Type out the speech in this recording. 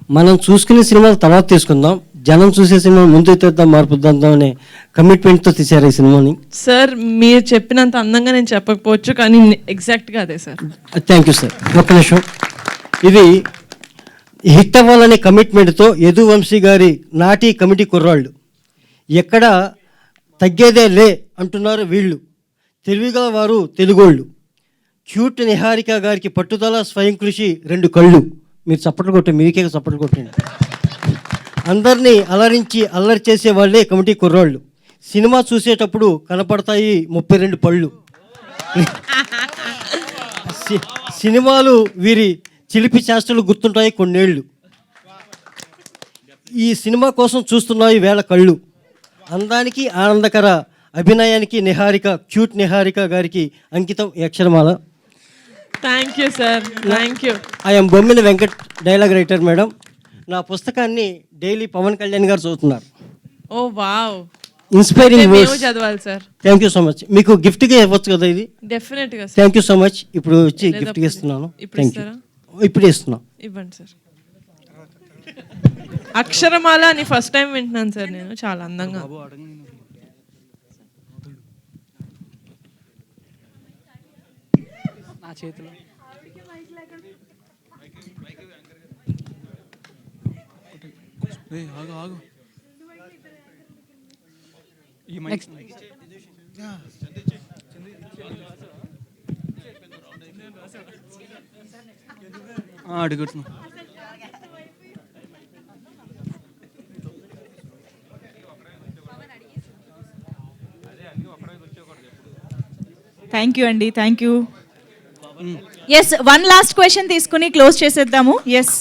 మనం చూసుకునే సినిమాలు తర్వాత తీసుకుందాం, జనం చూసే సినిమా ముందు తెద్దాం, మార్పుద్దాం అనే కమిట్మెంట్తో తీశారు ఈ సినిమాని. సార్ మీరు చెప్పినంత అందంగా నేను చెప్పకపోవచ్చు, కానీ ఎగ్జాక్ట్గా అదే సార్. Thank you sir. ఒక్క నిమిషం. ఇది హిట్ అవ్వాలనే కమిట్మెంట్తో యదువంశీ గారి నాటి కమిటీ కుర్రాళ్ళు ఎక్కడ తగ్గేదే లే అంటున్నారు వీళ్ళు. తెలివిగా వారు తెలుగోళ్ళు. క్యూట్ నిహారిక గారికి పట్టుదల, స్వయం కృషి, 2 కళ్ళు. మీరు చప్పట్లు కొట్టండి, మీకే చప్పట్లు కొట్టండి. అందరినీ అలరించి అల్లరి చేసే వాళ్ళే కమిటీ కుర్రాళ్ళు. సినిమా చూసేటప్పుడు కనపడతాయి 32 పళ్ళు. సినిమాలు వీరి చిలిపి చేష్టలు గుర్తుంటాయి కొన్నేళ్ళు. ఈ సినిమా కోసం చూస్తున్నాయి వేళ కళ్ళు. అందానికి ఆనందకర అభినయానికి నిహారిక, క్యూట్ నిహారిక గారికి అంకితం ఈ అక్షరమాల. Thank you sir, thank you. I'm Bommina Venkat, dialogue writer madam. నా పుస్తకాన్ని డైలీ పవన్ కళ్యాణ్ గారు చదువుతున్నారు. Oh wow, inspiring words. చదవాలి sir. Thank you so much. మీకు గిఫ్ట్గా ఇవ్వచ్చు కదా ఇది? డెఫినెట్గా sir. Thank you so much. ఇప్పుడు వచ్చి గిఫ్ట్గా ఇస్తున్నాను. Thank you. ఇప్పుడు ఇస్తున్నాను. ఇవ్వండి సార్. అక్షరమాల అని ఫస్ట్ టైం వింటున్నాను సార్ నేను, చాలా అందంగా. నా చేతిలో ఆగు ఈ మైక్ అడుగుతున్నా. థ్యాంక్ యూ అండి, thank you. Yes, 1 last question తీసుకుని క్లోజ్ చేసేద్దాము. ఎస్.